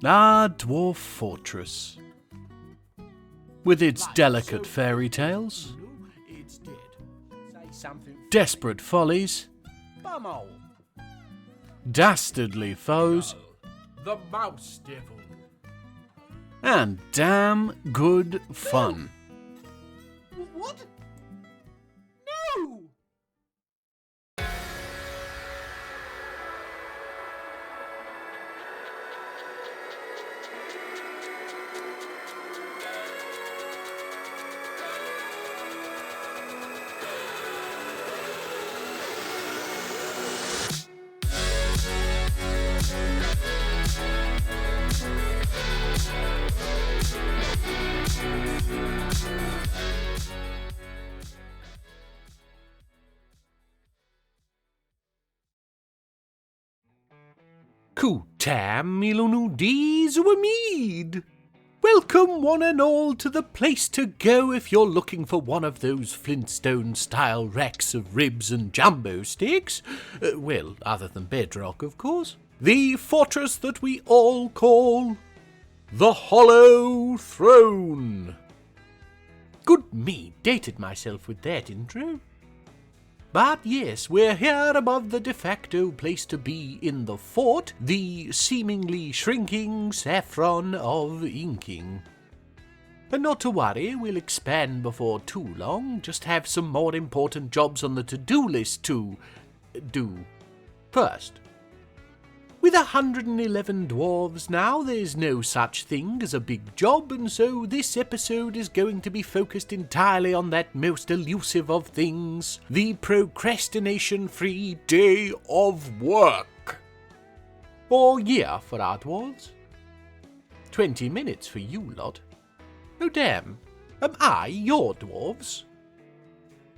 Our Dwarf Fortress. With its delicate fairy tales, desperate follies, dastardly foes, The Mouse Devil. and damn good fun. What? No! Kutam milunu dees mead. Welcome one and all to the place to go if you're looking for one of those Flintstone-style racks of ribs and jumbo steaks. Well, other than bedrock, of course. The fortress that we all call the Hollow Throne. Good me, dated myself with that intro. But yes, we're here above the de facto place to be in the fort, the seemingly shrinking saffron of inking. And not to worry, we'll expand before too long, just have some more important jobs on the to-do list to do first. With 111 dwarves now, there's no such thing as a big job, and so this episode is going to be focused entirely on that most elusive of things, the procrastination-free day of work. Or year for our dwarves. 20 minutes for you lot. Oh damn, am I your dwarves?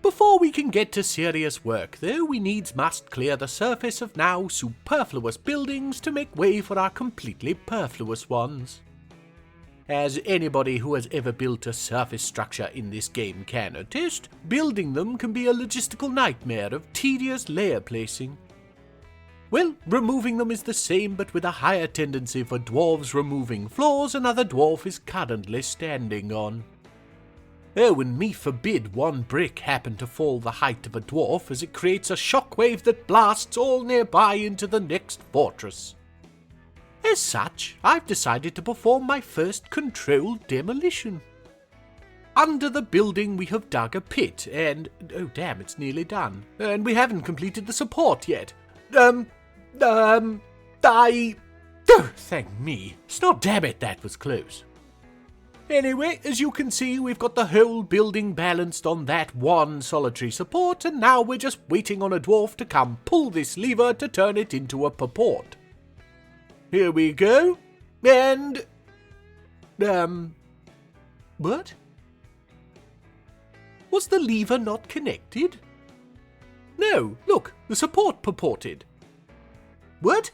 Before we can get to serious work, though, we needs must clear the surface of now superfluous buildings to make way for our completely perfluous ones. As anybody who has ever built a surface structure in this game can attest, building them can be a logistical nightmare of tedious layer placing. Well, removing them is the same, but with a higher tendency for dwarves removing floors another dwarf is currently standing on. Oh, and me forbid one brick happen to fall the height of a dwarf, as it creates a shockwave that blasts all nearby into the next fortress. As such, I've decided to perform my first controlled demolition. Under the building we have dug a pit, and oh damn, it's nearly done. And we haven't completed the support yet. Oh, thank me. Snot damn it, that was close. Anyway, as you can see, we've got the whole building balanced on that one solitary support, and now we're just waiting on a dwarf to come pull this lever to turn it into a purport. Here we go, and... what? Was the lever not connected? No, look, the support purported. What?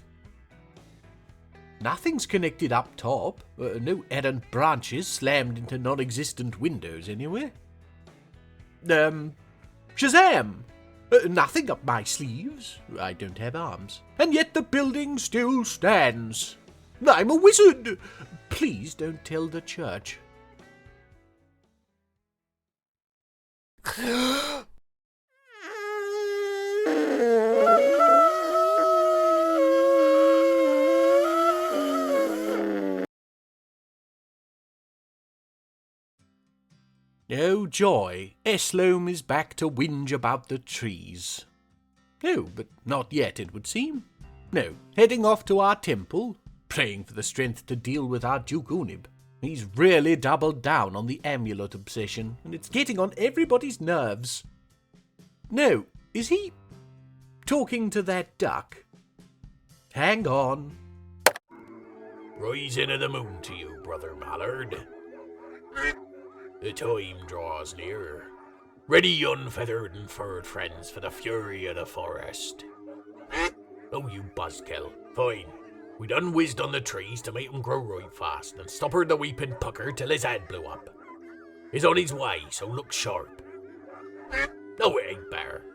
Nothing's connected up top. No errant branches slammed into non-existent windows anywhere. Shazam! Nothing up my sleeves. I don't have arms. And yet the building still stands. I'm a wizard! Please don't tell the church. Oh joy, Eslom is back to whinge about the trees. Oh, but not yet, it would seem. No, heading off to our temple, praying for the strength to deal with our Duke Unib. He's really doubled down on the amulet obsession, and it's getting on everybody's nerves. No, is he talking to that duck? Hang on. Rising of the moon to you, Brother Mallard. The time draws near. Ready, you unfeathered and furred friends, for the fury of the forest. Oh, you buzzkill. Fine. We done whizzed on the trees to make 'em grow right fast, and stoppered the weeping pucker till his head blew up. He's on his way, so look sharp. No, it ain't bear.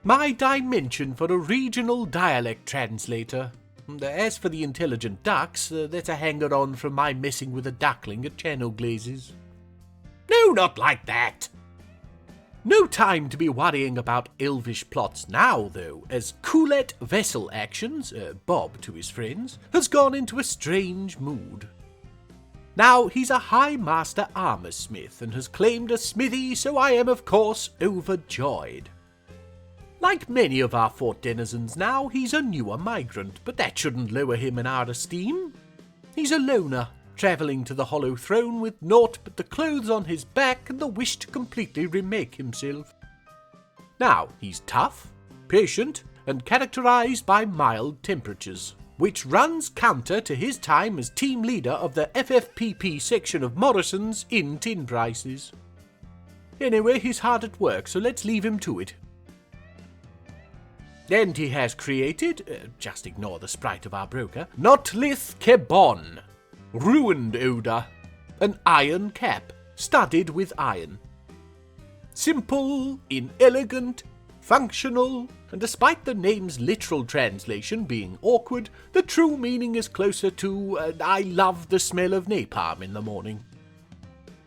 My dimension for a regional dialect translator. As for the intelligent ducks, that's a hanger-on from my messing with a duckling at Channel Glazes. No, not like that! No time to be worrying about elvish plots now, though, as Coolette Vessel Actions, Bob to his friends, has gone into a strange mood. Now he's a High Master armoursmith and has claimed a smithy, so I am of course overjoyed. Like many of our fort denizens now, he's a newer migrant, but that shouldn't lower him in our esteem. He's a loner, travelling to the Hollow Throne with naught but the clothes on his back and the wish to completely remake himself. Now, he's tough, patient, and characterised by mild temperatures, which runs counter to his time as team leader of the FFPP section of Morrison's in tin prices. Anyway, he's hard at work, so let's leave him to it. And he has created, just ignore the sprite of our broker, Notlith Kebon, ruined odour, an iron cap, studded with iron. Simple, inelegant, functional, and despite the name's literal translation being awkward, the true meaning is closer to, I love the smell of napalm in the morning.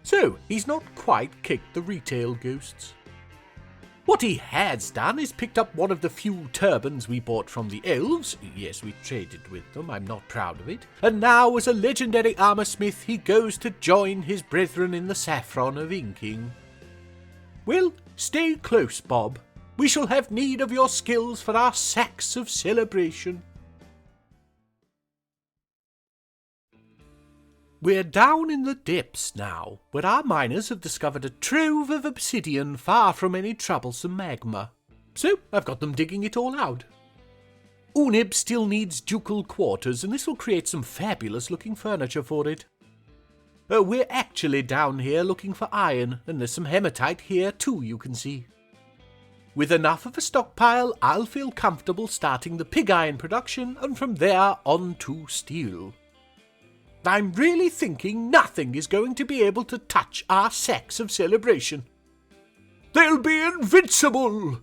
So, he's not quite kicked the retail ghosts. What he has done is picked up one of the few turbans we bought from the elves. Yes, we traded with them, I'm not proud of it. And now, as a legendary armoursmith, he goes to join his brethren in the saffron of inking. Well, stay close, Bob. We shall have need of your skills for our sacks of celebration. We're down in the depths now, where our miners have discovered a trove of obsidian far from any troublesome magma. So I've got them digging it all out. Unib still needs ducal quarters, and this will create some fabulous-looking furniture for it. We're actually down here looking for iron, and there's some hematite here too, you can see. With enough of a stockpile, I'll feel comfortable starting the pig iron production, and from there on to steel. I'm really thinking nothing is going to be able to touch our sacks of celebration. They'll be invincible!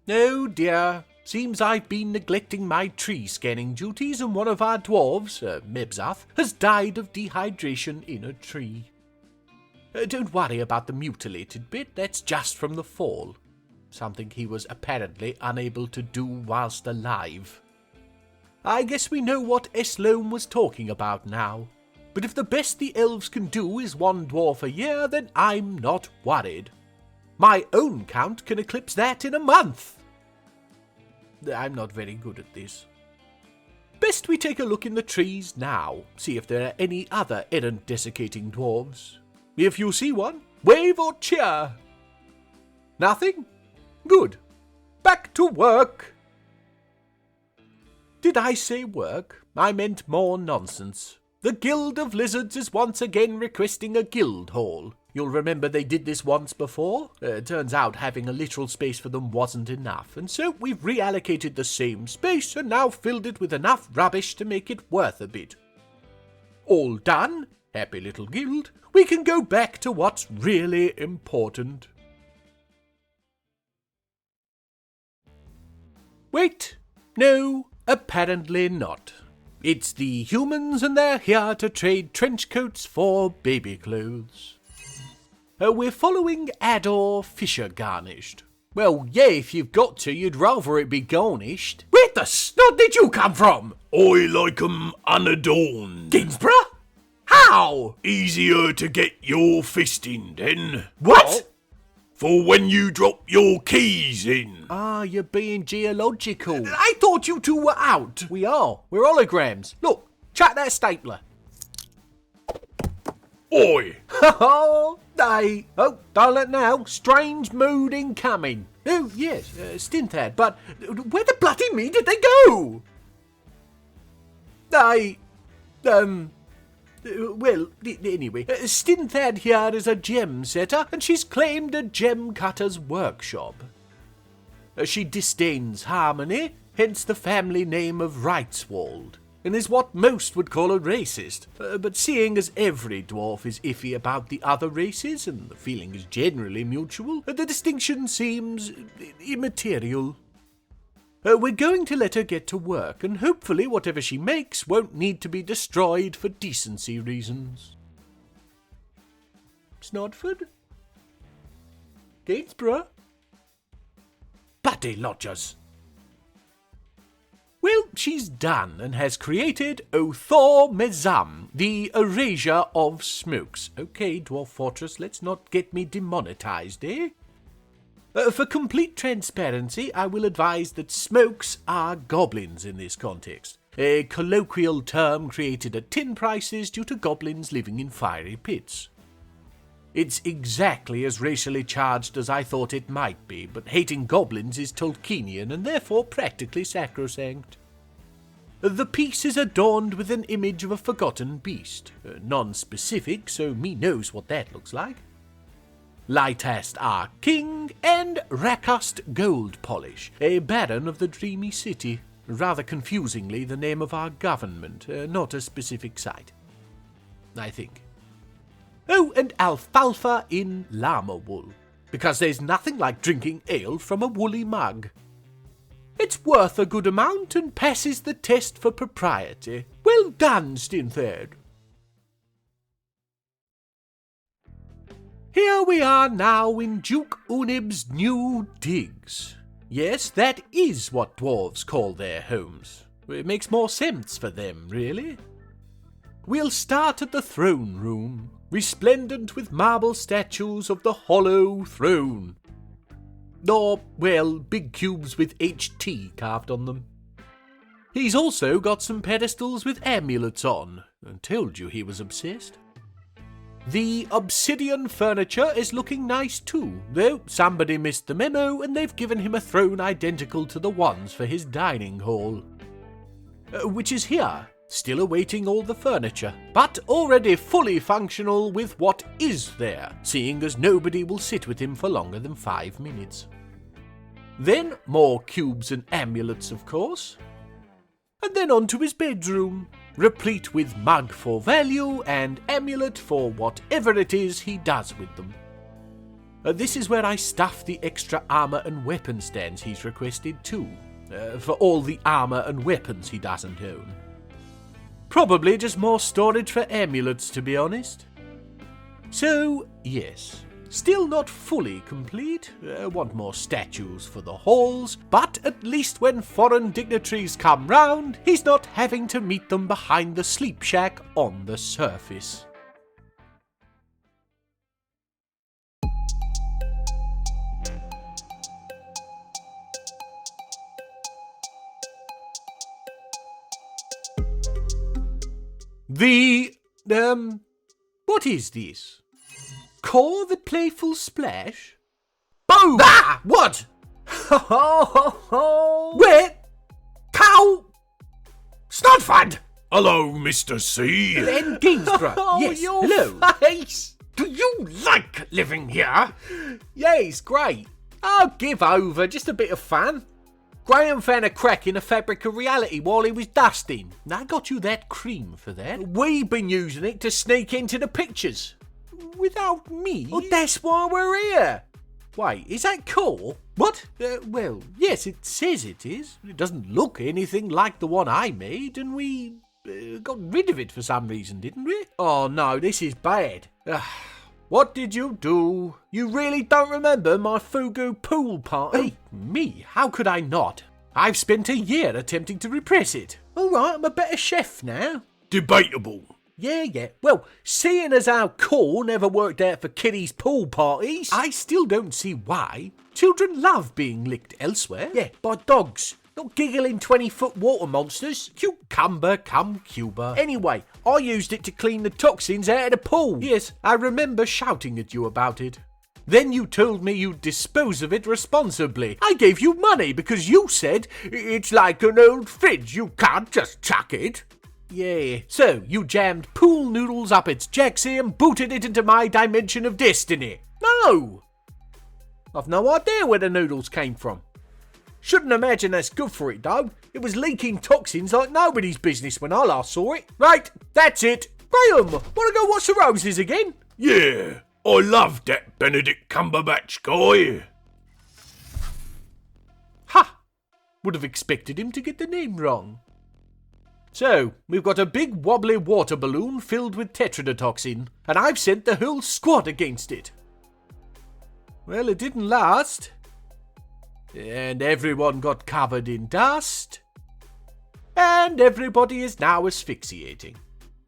Oh dear, seems I've been neglecting my tree scanning duties and one of our dwarves, Mebzath, has died of dehydration in a tree. Don't worry about the mutilated bit, that's just from the fall. Something he was apparently unable to do whilst alive. I guess we know what Esloam was talking about now. But if the best the elves can do is one dwarf a year, then I'm not worried. My own count can eclipse that in a month. I'm not very good at this. Best we take a look in the trees now, see if there are any other errant desiccating dwarves. If you see one, wave or cheer. Nothing? Good. Back to work. Did I say work? I meant more nonsense. The Guild of Lizards is once again requesting a guild hall. You'll remember they did this once before. Turns out having a literal space for them wasn't enough, and so we've reallocated the same space and now filled it with enough rubbish to make it worth a bit. All done, happy little guild, we can go back to what's really important. Wait, no. Apparently not. It's the humans and they're here to trade trench coats for baby clothes. We're following Ador Fisher Garnished. Well, yeah, if you've got to, you'd rather it be garnished. Where the snot did you come from? I like 'em unadorned. Dinsborough? How? Easier to get your fist in, then. What? For when you drop your keys in. Ah, you're being geological. I thought you two were out. We are. We're holograms. Look, chuck that stapler. Oi! Oh, don't let now. Strange mood incoming. Oh, yes, Stinthad, but where the bloody me did they go? Well, anyway, Stinthad here is a gem setter, and she's claimed a gem cutter's workshop. She disdains harmony, hence the family name of Wrightswald, and is what most would call a racist. But seeing as every dwarf is iffy about the other races, and the feeling is generally mutual, the distinction seems immaterial. We're going to let her get to work, and hopefully whatever she makes won't need to be destroyed for decency reasons. Snodford? Gainsborough? Bloody lodgers! Well, she's done and has created Othor Mezam, the erasure of smokes. Okay, Dwarf Fortress, let's not get me demonetized, eh? For complete transparency, I will advise that smokes are goblins in this context, a colloquial term created at tin prices due to goblins living in fiery pits. It's exactly as racially charged as I thought it might be, but hating goblins is Tolkienian and therefore practically sacrosanct. The piece is adorned with an image of a forgotten beast, non-specific, so me knows what that looks like. Lightast our king, and Rakast Gold Polish, a baron of the dreamy city, rather confusingly the name of our government, not a specific site, I think. Oh, and alfalfa in llama wool, because there's nothing like drinking ale from a woolly mug. It's worth a good amount and passes the test for propriety. Well done, Stintherd. Here we are now in Duke Unib's new digs. Yes, that is what dwarves call their homes. It makes more sense for them, really. We'll start at the throne room, resplendent with marble statues of the hollow throne. Or, well, big cubes with HT carved on them. He's also got some pedestals with amulets on. I told you he was obsessed. The obsidian furniture is looking nice too, though somebody missed the memo and they've given him a throne identical to the ones for his dining hall. Which is here, still awaiting all the furniture, but already fully functional with what is there, seeing as nobody will sit with him for longer than 5 minutes. Then more cubes and amulets, of course. And then on to his bedroom, replete with mug for value and amulet for whatever it is he does with them. This is where I stuff the extra armour and weapon stands he's requested too, for all the armour and weapons he doesn't own. Probably just more storage for amulets, to be honest. So, yes, still not fully complete. Want more statues for the halls, but at least when foreign dignitaries come round, he's not having to meet them behind the sleep shack on the surface. What is this? Core the Playful Splash? Boom! Ah! What? Ho ho ho ho! Where? Cow! Snodford! Hello, Mr. C. Len Gainsborough. Yes, your hello. face! Do you like living here? Yeah, it's great. Oh, give over, just a bit of fun. Graham found a crack in the fabric of reality while he was dusting. I got you that cream for that. We've been using it to sneak into the pictures. Without me? Well, that's why we're here. Wait, is that cool? What? Well, yes, it says it is. It doesn't look anything like the one I made, and we got rid of it for some reason, didn't we? Oh no, this is bad. What did you do? You really don't remember my Fugu pool party? Me? How could I not? I've spent a year attempting to repress it. All right, I'm a better chef now. Debatable. Yeah. Well, seeing as how cool never worked out for kiddies' pool parties... I still don't see why. Children love being licked elsewhere. Yeah, by dogs. Not giggling 20-foot water monsters. Cucumber cum Cuba. Anyway, I used it to clean the toxins out of the pool. Yes, I remember shouting at you about it. Then you told me you'd dispose of it responsibly. I gave you money because you said, it's like an old fridge, you can't just chuck it. Yeah, so you jammed pool noodles up its jacksie and booted it into my dimension of destiny. No! I've no idea where the noodles came from. Shouldn't imagine that's good for it, though. It was leaking toxins like nobody's business when I last saw it. Right, that's it. Graham, wanna go watch the roses again? Yeah, I love that Benedict Cumberbatch guy. Ha! Would have expected him to get the name wrong. So, we've got a big wobbly water balloon filled with tetrodotoxin, and I've sent the whole squad against it. Well, it didn't last. And everyone got covered in dust. And everybody is now asphyxiating.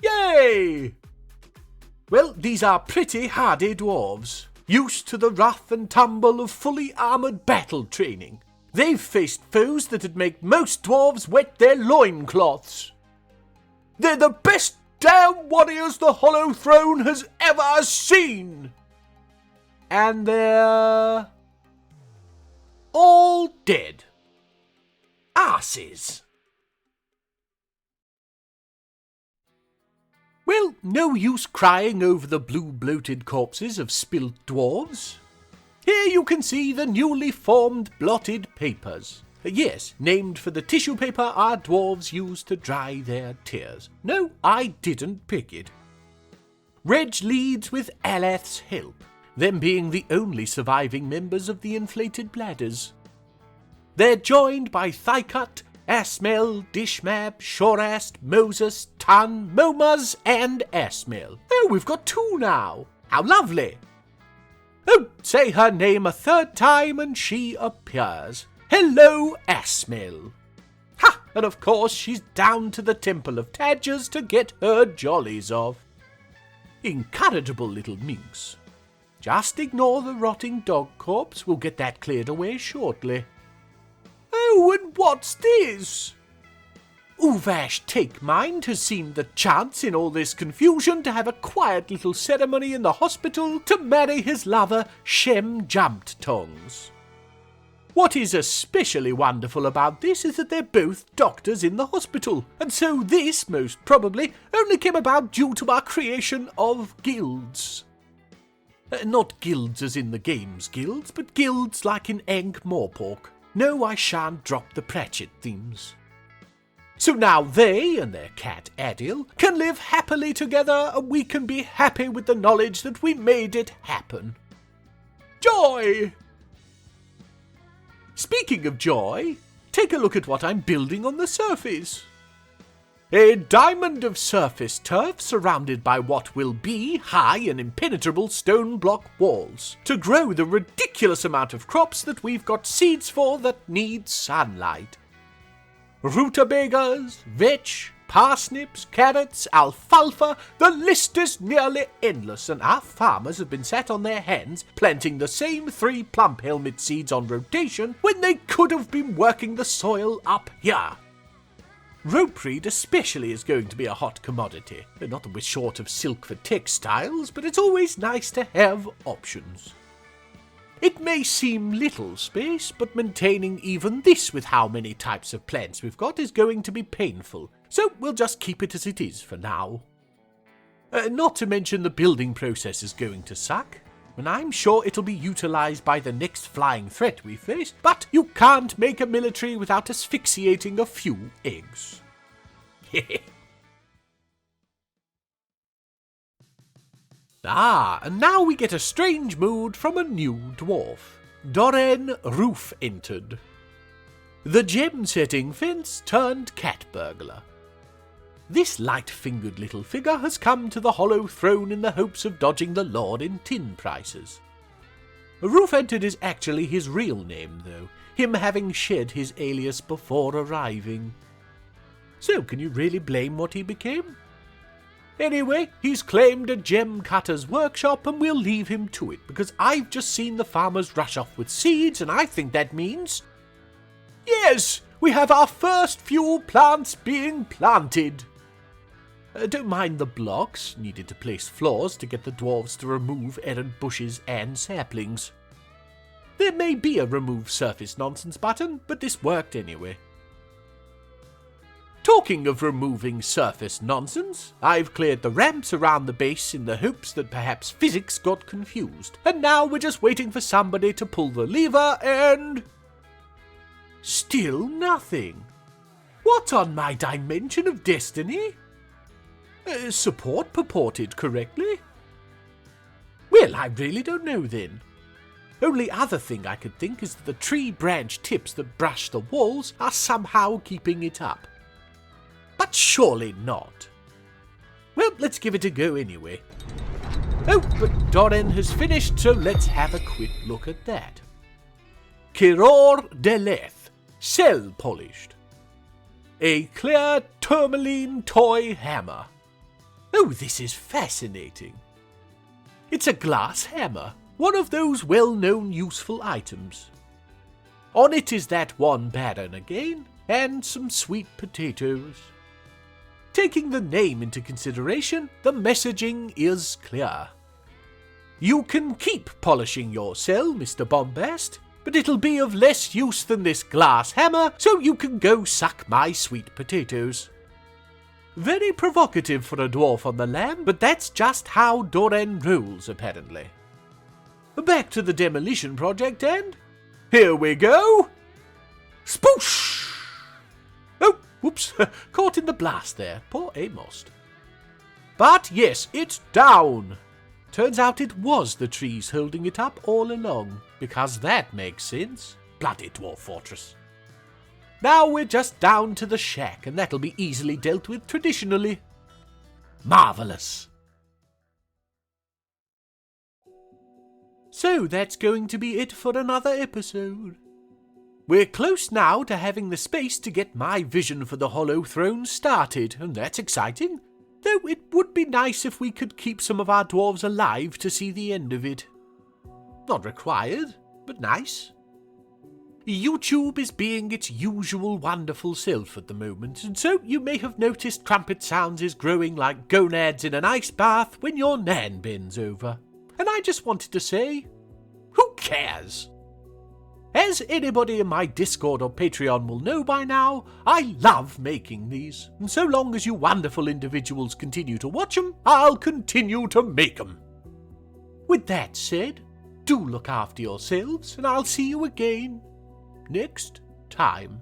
Yay! Well, these are pretty hardy dwarves, used to the rough and tumble of fully armoured battle training. They've faced foes that'd make most dwarves wet their loincloths. They're the best damn warriors the Hollow Throne has ever seen! And they're all dead. Arses. Well, no use crying over the blue bloated corpses of spilt dwarves. Here you can see the newly formed blotted papers. Yes, named for the tissue paper our dwarves use to dry their tears. No, I didn't pick it. Reg leads with Aleth's help, them being the only surviving members of the inflated bladders. They're joined by Thykut, Asmel, Dishmab, Shorast, Moses, Tan, Momaz, and Asmel. Oh, we've got 2 now. How lovely! Oh, say her name a 3rd time and she appears. Hello, Asmel. Ha! And of course she's down to the Temple of Tadgers to get her jollies off. Incorrigible little minx. Just ignore the rotting dog corpse, we'll get that cleared away shortly. Oh, and what's this? Uvash Takemind has seen the chance in all this confusion to have a quiet little ceremony in the hospital to marry his lover, Shem Jumped Tongues. What is especially wonderful about this is that they're both doctors in the hospital, and so this, most probably, only came about due to our creation of guilds. Not guilds as in the games guilds, but guilds like in Ankh-Morpork. No, I shan't drop the Pratchett themes. So now they and their cat Adil can live happily together, and we can be happy with the knowledge that we made it happen. Joy! Speaking of joy, take a look at what I'm building on the surface. A diamond of surface turf surrounded by what will be high and impenetrable stone block walls to grow the ridiculous amount of crops that we've got seeds for that need sunlight. Rutabagas, vetch, parsnips, carrots, alfalfa, the list is nearly endless, and our farmers have been sat on their hands planting the same 3 plump helmet seeds on rotation when they could have been working the soil up here. Ropereed especially is going to be a hot commodity. Not that we're short of silk for textiles, but it's always nice to have options. It may seem little space, but maintaining even this with how many types of plants we've got is going to be painful, so we'll just keep it as it is for now. Not to mention the building process is going to suck, and I'm sure it'll be utilised by the next flying threat we face, but you can't make a military without asphyxiating a few eggs. And now we get a strange mood from a new dwarf. Doran Roof entered. The gem-setting fence turned cat burglar. This light-fingered little figure has come to the Hollow Throne in the hopes of dodging the Lord in tin prices. Roof entered is actually his real name, though, him having shed his alias before arriving. So can you really blame what he became? Anyway, he's claimed a gem cutter's workshop and we'll leave him to it, because I've just seen the farmers rush off with seeds and I think that means... Yes, we have our first few plants being planted. Don't mind the blocks, needed to place floors to get the dwarves to remove errant bushes and saplings. There may be a remove surface nonsense button, but this worked anyway. Talking of removing surface nonsense, I've cleared the ramps around the base in the hopes that perhaps physics got confused, and now we're just waiting for somebody to pull the lever and... Still nothing. What on my dimension of destiny? Support purported correctly? Well, I really don't know then. Only other thing I could think is that the tree branch tips that brush the walls are somehow keeping it up. But surely not. Well, let's give it a go anyway. Oh, but Doran has finished, so let's have a quick look at that. Kiror Deleth, cell polished. A clear tourmaline toy hammer. Oh, this is fascinating. It's a glass hammer, one of those well-known useful items. On it is that one baron again, and some sweet potatoes. Taking the name into consideration, the messaging is clear. You can keep polishing your cell, Mr. Bombast, but it'll be of less use than this glass hammer, so you can go suck my sweet potatoes. Very provocative for a dwarf on the lam, but that's just how Doran rolls, apparently. Back to the demolition project, and here we go! Spoosh! Oh, whoops, caught in the blast there, poor Amos. But yes, it's down! Turns out it was the trees holding it up all along, because that makes sense. Bloody Dwarf Fortress. Now we're just down to the shack, and that'll be easily dealt with traditionally. Marvellous. So that's going to be it for another episode. We're close now to having the space to get my vision for the Hollow Throne started, and that's exciting. Though it would be nice if we could keep some of our dwarves alive to see the end of it. Not required, but nice. YouTube is being its usual wonderful self at the moment, and so you may have noticed Crumpet Sounds is growing like gonads in an ice bath when your nan bends over. And I just wanted to say, who cares? As anybody in my Discord or Patreon will know by now, I love making these, and so long as you wonderful individuals continue to watch them, I'll continue to make them. With that said, do look after yourselves, and I'll see you again next time.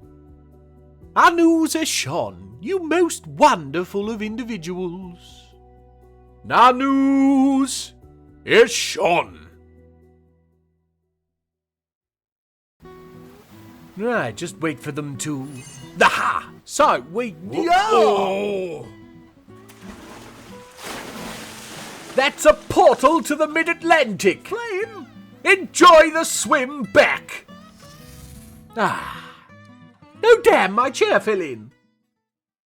Anus Eshon, you most wonderful of individuals. Nanus Eshon. Right, just wait for them to... Aha! So, we... Yo! That's a portal to the mid-Atlantic! Flame? Enjoy the swim back! Ah. Oh damn, my chair fell in!